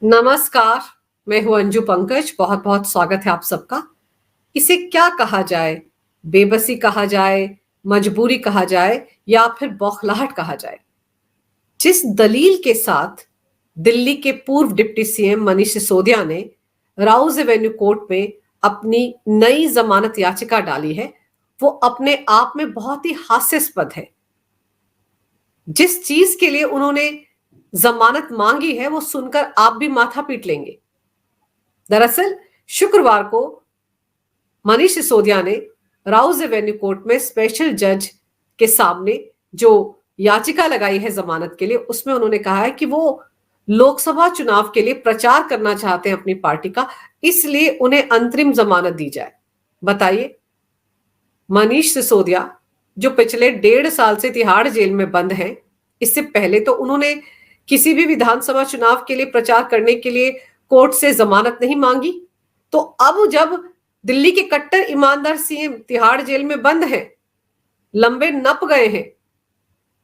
नमस्कार। मैं हूं अंजू पंकज। बहुत बहुत स्वागत है आप सबका। इसे क्या कहा जाए? बेबसी कहा जाए, मजबूरी कहा जाए, या फिर बौखलाहट कहा जाए? जिस दलील के साथ दिल्ली के पूर्व डिप्टी सीएम मनीष सिसोदिया ने राउज एवेन्यू कोर्ट में अपनी नई जमानत याचिका डाली है, वो अपने आप में बहुत ही हास्यास्पद है। जिस चीज के लिए उन्होंने जमानत मांगी है वो सुनकर आप भी माथा पीट लेंगे। दरअसल शुक्रवार को मनीष सिसोदिया ने राउज एवेन्यू कोर्ट में स्पेशल जज के सामने जो याचिका लगाई है जमानत के लिए, उसमें उन्होंने कहा है कि वो लोकसभा चुनाव के लिए प्रचार करना चाहते हैं अपनी पार्टी का, इसलिए उन्हें अंतरिम जमानत दी जाए। बताइए, मनीष सिसोदिया जो पिछले 1.5 साल से तिहाड़ जेल में बंद हैं, इससे पहले तो उन्होंने किसी भी विधानसभा चुनाव के लिए प्रचार करने के लिए कोर्ट से जमानत नहीं मांगी। तो अब जब दिल्ली के कट्टर ईमानदार सीएम तिहाड़ जेल में बंद हैं, लंबे नप गए हैं,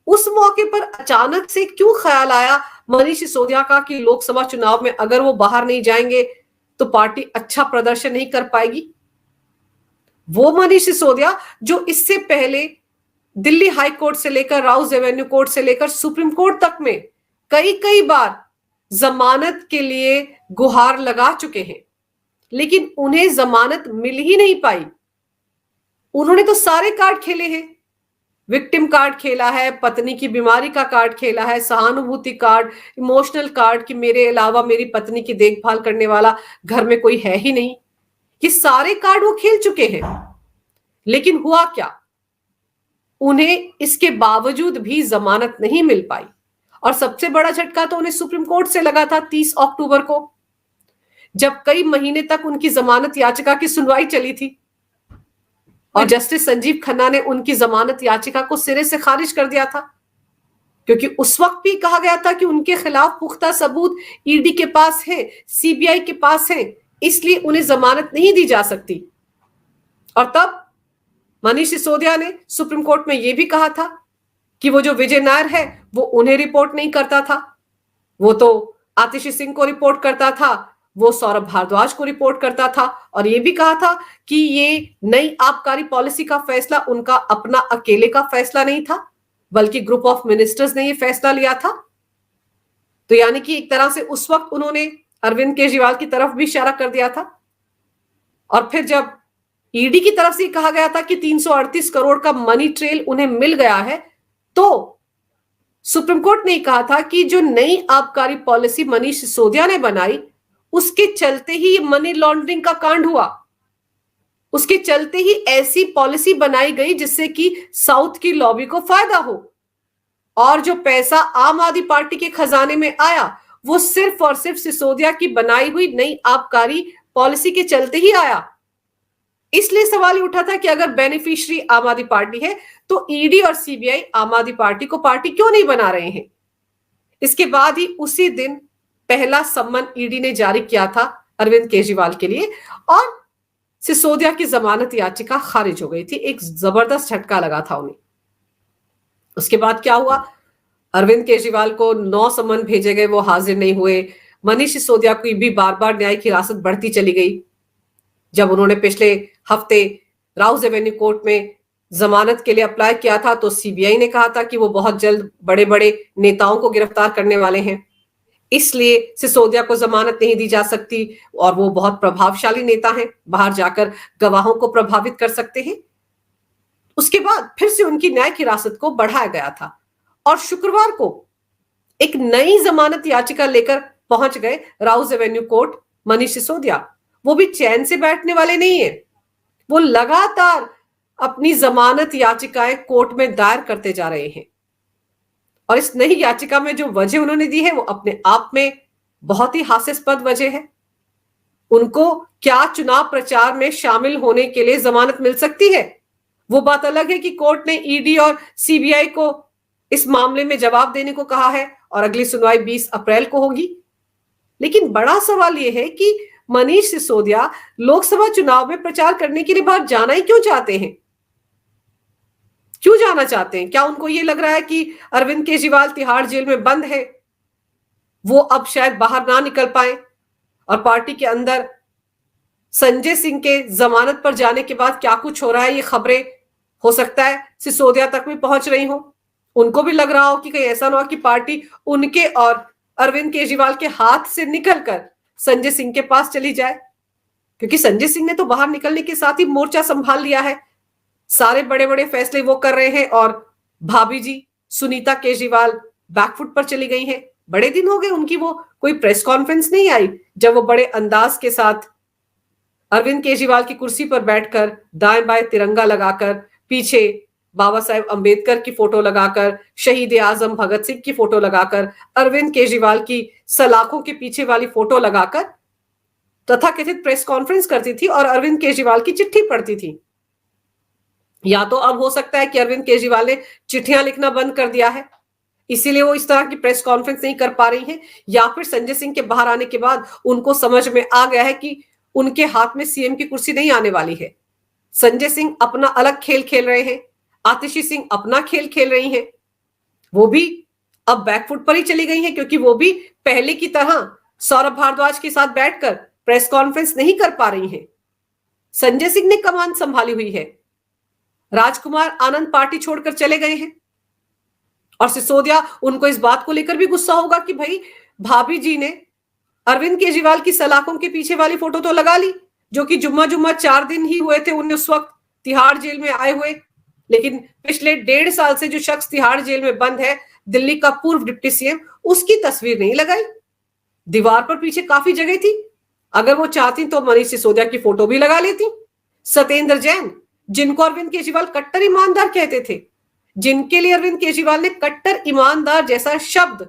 उस मौके पर अचानक से क्यों ख्याल आया मनीष सिसोदिया का कि लोकसभा चुनाव में अगर वो बाहर नहीं जाएंगे तो पार्टी अच्छा प्रदर्शन नहीं कर पाएगी? वो मनीष सिसोदिया जो इससे पहले दिल्ली हाई कोर्ट से लेकर राउज एवेन्यू कोर्ट से लेकर सुप्रीम कोर्ट तक में कई कई बार जमानत के लिए गुहार लगा चुके हैं, लेकिन उन्हें जमानत मिल ही नहीं पाई। उन्होंने तो सारे कार्ड खेले हैं। विक्टिम कार्ड खेला है, पत्नी की बीमारी का कार्ड खेला है, सहानुभूति कार्ड, इमोशनल कार्ड कि मेरे अलावा मेरी पत्नी की देखभाल करने वाला घर में कोई है ही नहीं। ये सारे कार्ड वो खेल चुके हैं, लेकिन हुआ क्या? उन्हें इसके बावजूद भी जमानत नहीं मिल पाई। और सबसे बड़ा झटका तो उन्हें सुप्रीम कोर्ट से लगा था 30 अक्टूबर को, जब कई महीने तक उनकी जमानत याचिका की सुनवाई चली थी और जस्टिस संजीव खन्ना ने उनकी जमानत याचिका को सिरे से खारिज कर दिया था, क्योंकि उस वक्त भी कहा गया था कि उनके खिलाफ पुख्ता सबूत ईडी के पास है, सीबीआई के पास है, इसलिए उन्हें जमानत नहीं दी जा सकती। और तब मनीष सिसोदिया ने सुप्रीम कोर्ट में यह भी कहा था कि वो जो विजय नायर है वो उन्हें रिपोर्ट नहीं करता था, वो तो आतिशी सिंह को रिपोर्ट करता था, वो सौरभ भारद्वाज को रिपोर्ट करता था। और यह भी कहा था कि ये नई आबकारी पॉलिसी का फैसला उनका अपना अकेले का फैसला नहीं था, बल्कि ग्रुप ऑफ मिनिस्टर्स ने यह फैसला लिया था। तो यानी कि एक तरह से उस वक्त उन्होंने अरविंद केजरीवाल की तरफ भी इशारा कर दिया था। और फिर जब ईडी की तरफ से कहा गया था कि 338 करोड़ का मनी ट्रेल उन्हें मिल गया है, तो सुप्रीम कोर्ट ने कहा था कि जो नई आबकारी पॉलिसी मनीष सिसोदिया ने बनाई, उसके चलते ही मनी लॉन्ड्रिंग का कांड हुआ। उसके चलते ही ऐसी पॉलिसी बनाई गई जिससे कि साउथ की लॉबी को फायदा हो, और जो पैसा आम आदमी पार्टी के खजाने में आया वो सिर्फ और सिर्फ सिसोदिया की बनाई हुई नई आबकारी पॉलिसी के चलते ही आया। इसलिए सवाल उठा था कि अगर बेनिफिशियरी आम आदमी पार्टी है तो ईडी और सीबीआई आम आदमी पार्टी को पार्टी क्यों नहीं बना रहे हैं? इसके बाद ही उसी दिन पहला सम्मन ईडी ने जारी किया था अरविंद केजरीवाल के लिए, और सिसोदिया की जमानत याचिका खारिज हो गई थी। एक जबरदस्त झटका लगा था उन्हें। उसके बाद क्या हुआ? अरविंद केजरीवाल को 9 सम्मन भेजे गए, वो हाजिर नहीं हुए। मनीष सिसोदिया की भी बार बार न्यायिक हिरासत बढ़ती चली गई। जब उन्होंने पिछले हफ्ते राउज एवेन्यू कोर्ट में जमानत के लिए अप्लाई किया था तो सीबीआई ने कहा था कि वो बहुत जल्द बड़े बड़े नेताओं को गिरफ्तार करने वाले हैं, इसलिए सिसोदिया को जमानत नहीं दी जा सकती, और वो बहुत प्रभावशाली नेता हैं, बाहर जाकर गवाहों को प्रभावित कर सकते हैं। उसके बाद फिर से उनकी न्यायिक हिरासत को बढ़ाया गया था, और शुक्रवार को एक नई जमानत याचिका लेकर पहुंच गए राउज एवेन्यू कोर्ट मनीष सिसोदिया। वो भी चैन से बैठने वाले नहीं है, वो लगातार अपनी जमानत याचिकाएं कोर्ट में दायर करते जा रहे हैं। और इस नई याचिका में जो वजह उन्होंने दी है वो अपने आप में बहुत ही हास्यास्पद वजह है। उनको क्या चुनाव प्रचार में शामिल होने के लिए जमानत मिल सकती है? वो बात अलग है कि कोर्ट ने ईडी और सीबीआई को इस मामले में जवाब देने को कहा है और अगली सुनवाई 20 अप्रैल को होगी। लेकिन बड़ा सवाल यह है कि मनीष सिसोदिया लोकसभा चुनाव में प्रचार करने के लिए बाहर जाना ही क्यों चाहते हैं? क्यों जाना चाहते हैं? क्या उनको यह लग रहा है कि अरविंद केजरीवाल तिहाड़ जेल में बंद है वो अब शायद बाहर ना निकल पाए और पार्टी के अंदर संजय सिंह के जमानत पर जाने के बाद क्या कुछ हो रहा है, ये खबरें हो सकता है सिसोदिया तक भी पहुंच रही हो। उनको भी लग रहा हो कि कहीं ऐसा ना हो कि पार्टी उनके और अरविंद केजरीवाल के हाथ से निकलकर संजय सिंह के पास चली जाए, क्योंकि संजय सिंह ने तो बाहर निकलने के साथ ही मोर्चा संभाल लिया है। सारे बड़े बड़े फैसले वो कर रहे हैं और भाभी जी सुनीता केजरीवाल बैकफुट पर चली गई हैं। बड़े दिन हो गए उनकी वो कोई प्रेस कॉन्फ्रेंस नहीं आई जब वो बड़े अंदाज के साथ अरविंद केजरीवाल की कुर्सी पर बैठकर दाएं बाएं तिरंगा लगाकर, पीछे बाबा साहेब अंबेडकर की फोटो लगाकर, शहीद आजम भगत सिंह की फोटो लगाकर, अरविंद केजरीवाल की सलाखों के पीछे वाली फोटो लगाकर तथाकथित प्रेस कॉन्फ्रेंस करती थी और अरविंद केजरीवाल की चिट्ठी पढ़ती थी। या तो अब हो सकता है कि अरविंद केजरीवाल ने चिट्ठियां लिखना बंद कर दिया है, इसीलिए वो इस तरह की प्रेस कॉन्फ्रेंस नहीं कर पा रही हैं, या फिर संजय सिंह के बाहर आने के बाद उनको समझ में आ गया है कि उनके हाथ में सीएम की कुर्सी नहीं आने वाली है। संजय सिंह अपना अलग खेल खेल रहे हैं, आतिशी सिंह अपना खेल खेल रही हैं। वो भी अब बैकफुट पर ही चली गई हैं, क्योंकि वो भी पहले की तरह सौरभ भारद्वाज के साथ बैठकर प्रेस कॉन्फ्रेंस नहीं कर पा रही हैं। संजय सिंह ने कमान संभाली हुई है, राजकुमार आनंद पार्टी छोड़कर चले गए हैं और सिसोदिया उनको इस बात को लेकर भी गुस्सा होगा कि भाई भाभी जी ने अरविंद केजरीवाल की सलाखों के पीछे वाली फोटो तो लगा ली, जो कि जुम्मा 4 दिन ही हुए थे उन्हें उस वक्त तिहाड़ जेल में आए हुए, लेकिन पिछले 1.5 साल से जो शख्स तिहाड़ जेल में बंद है, दिल्ली का पूर्व डिप्टी सीएम, उसकी तस्वीर नहीं लगाई। दीवार पर पीछे काफी जगह थी, अगर वो चाहती तो मनीष सिसोदिया की फोटो भी लगा लेती। सत्येंद्र जैन, जिनको अरविंद केजरीवाल कट्टर ईमानदार कहते थे, जिनके लिए अरविंद केजरीवाल ने कट्टर ईमानदार जैसा शब्द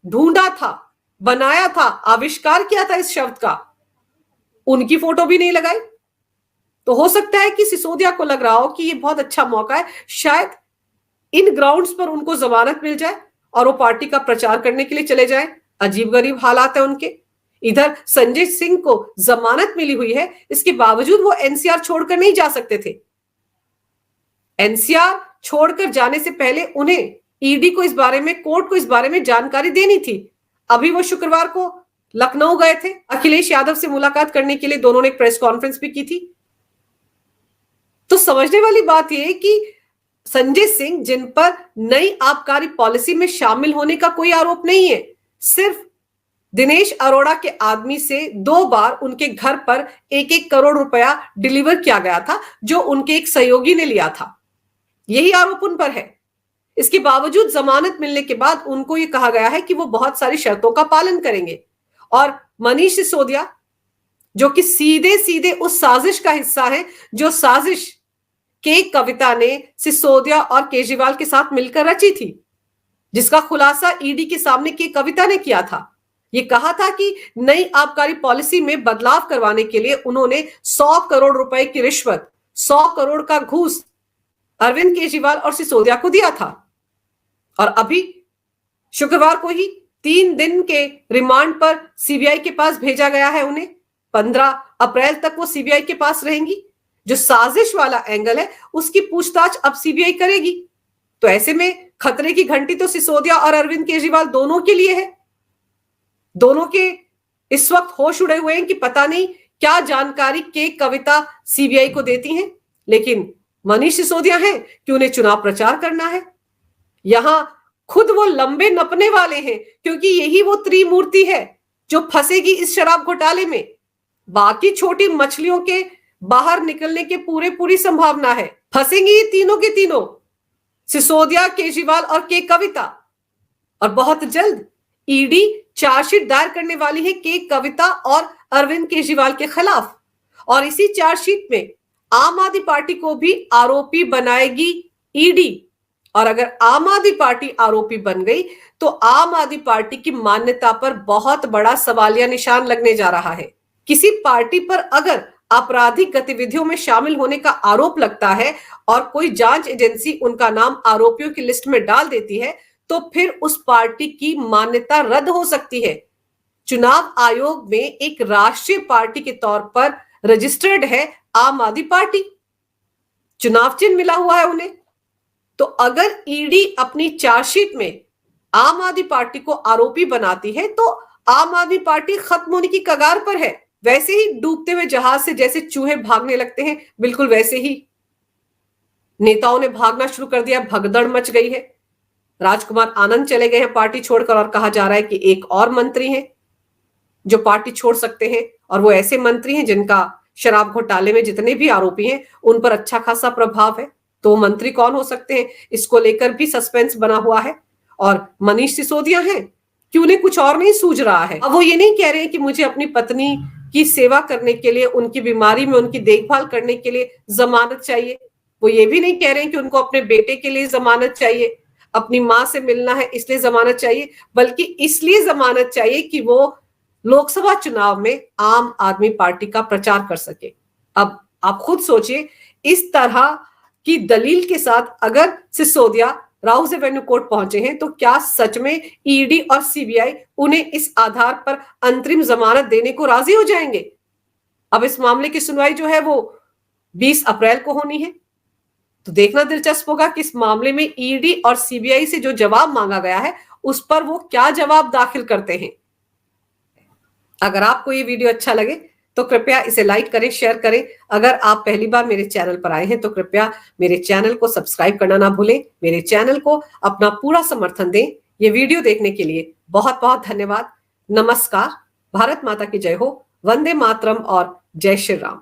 ढूंढा था, बनाया था, आविष्कार किया था इस शब्द का, उनकी फोटो भी नहीं लगाई। तो हो सकता है कि सिसोदिया को लग रहा हो कि ये बहुत अच्छा मौका है, शायद इन ग्राउंड्स पर उनको जमानत मिल जाए और वो पार्टी का प्रचार करने के लिए चले जाएं। अजीबगरीब हालात है उनके। इधर संजय सिंह को जमानत मिली हुई है, इसके बावजूद वो एनसीआर छोड़कर नहीं जा सकते थे। एनसीआर छोड़कर जाने से पहले उन्हें ईडी को इस बारे में, कोर्ट को इस बारे में जानकारी देनी थी। अभी वो शुक्रवार को लखनऊ गए थे, अखिलेश यादव से मुलाकात करने के लिए दोनों ने एक प्रेस कॉन्फ्रेंस भी की थी। तो समझने वाली बात यह है कि संजय सिंह, जिन पर नई आबकारी पॉलिसी में शामिल होने का कोई आरोप नहीं है, सिर्फ दिनेश अरोड़ा के आदमी से 2 बार उनके घर पर 1-1 करोड़ रुपया डिलीवर किया गया था, जो उनके एक सहयोगी ने लिया था, यही आरोप उन पर है। इसके बावजूद जमानत मिलने के बाद उनको यह कहा गया है कि वो बहुत सारी शर्तों का पालन करेंगे और मनीष सिसोदिया, जो कि सीधे सीधे उस साजिश का हिस्सा है जो साजिश के कविता ने सिसोदिया और केजरीवाल के साथ मिलकर रची थी, जिसका खुलासा ईडी के सामने के कविता ने किया था। ये कहा था कि नई आबकारी पॉलिसी में बदलाव करवाने के लिए उन्होंने 100 करोड़ रुपए की रिश्वत, 100 करोड़ का घूस अरविंद केजरीवाल और सिसोदिया को दिया था। और अभी शुक्रवार को ही 3 दिन के रिमांड पर सीबीआई के पास भेजा गया है उन्हें। 15 अप्रैल तक वो सीबीआई के पास रहेंगी। जो साजिश वाला एंगल है उसकी पूछताछ अब सीबीआई करेगी। तो ऐसे में खतरे की घंटी तो सिसोदिया और अरविंद केजरीवाल दोनों के लिए है। दोनों के इस वक्त होश उड़े हुए हैं कि पता नहीं क्या जानकारी के कविता सीबीआई को देती हैं, लेकिन मनीष सिसोदिया हैं कि उन्हें चुनाव प्रचार करना है। यहां खुद वो लंबे नपने वाले हैं, क्योंकि यही वो त्रिमूर्ति है जो फंसेगी इस शराब घोटाले में। बाकी छोटी मछलियों के बाहर निकलने के पूरी संभावना है। फंसेंगे ये तीनों के तीनों, सिसोदिया, केजरीवाल और के कविता। और बहुत जल्द ईडी चार्जशीट दायर करने वाली है के कविता और अरविंद केजरीवाल के खिलाफ, और इसी चार्जशीट में आम आदमी पार्टी को भी आरोपी बनाएगी ईडी। और अगर आम आदमी पार्टी आरोपी बन गई तो आम आदमी पार्टी की मान्यता पर बहुत बड़ा सवालिया निशान लगने जा रहा है। किसी पार्टी पर अगर आपराधिक गतिविधियों में शामिल होने का आरोप लगता है और कोई जांच एजेंसी उनका नाम आरोपियों की लिस्ट में डाल देती है, तो फिर उस पार्टी की मान्यता रद्द हो सकती है। चुनाव आयोग में एक राष्ट्रीय पार्टी के तौर पर रजिस्टर्ड है आम आदमी पार्टी, चुनाव चिन्ह मिला हुआ है उन्हें। तो अगर ईडी अपनी चार्जशीट में आम आदमी पार्टी को आरोपी बनाती है तो आम आदमी पार्टी खत्म होने की कगार पर है। वैसे ही डूबते हुए जहाज से जैसे चूहे भागने लगते हैं, बिल्कुल वैसे ही नेताओं ने भागना शुरू कर दिया, भगदड़ मच गई है। राजकुमार आनंद चले गए हैं पार्टी छोड़कर और कहा जा रहा है कि एक और मंत्री हैं जो पार्टी छोड़ सकते हैं, और वो ऐसे मंत्री हैं जिनका शराब घोटाले में जितने भी आरोपी हैं उन पर अच्छा खासा प्रभाव है। तो मंत्री कौन हो सकते हैं, इसको लेकर भी सस्पेंस बना हुआ है। और मनीष सिसोदिया हैं कि उन्हें कुछ और नहीं सूझ रहा है। अब वो ये नहीं कह रहे हैं कि मुझे अपनी पत्नी की सेवा करने के लिए, उनकी बीमारी में उनकी देखभाल करने के लिए जमानत चाहिए। वो ये भी नहीं कह रहे हैं कि उनको अपने बेटे के लिए जमानत चाहिए, अपनी मां से मिलना है इसलिए जमानत चाहिए, बल्कि इसलिए जमानत चाहिए कि वो लोकसभा चुनाव में आम आदमी पार्टी का प्रचार कर सके। अब आप खुद सोचिए, इस तरह की दलील के साथ अगर सिसोदिया राउज एवेन्यू कोर्ट पहुंचे हैं तो क्या सच में ईडी और सीबीआई उन्हें इस आधार पर अंतरिम जमानत देने को राजी हो जाएंगे? अब इस मामले की सुनवाई जो है वो 20 अप्रैल को होनी है। तो देखना दिलचस्प होगा कि इस मामले में ईडी और सीबीआई से जो जवाब मांगा गया है उस पर वो क्या जवाब दाखिल करते हैं। अगर आपको ये वीडियो अच्छा लगे तो कृपया इसे लाइक करें, शेयर करें। अगर आप पहली बार मेरे चैनल पर आए हैं तो कृपया मेरे चैनल को सब्सक्राइब करना ना भूलें। मेरे चैनल को अपना पूरा समर्थन दें। ये वीडियो देखने के लिए बहुत बहुत धन्यवाद। नमस्कार। भारत माता की जय हो। वंदे मातरम और जय श्री राम।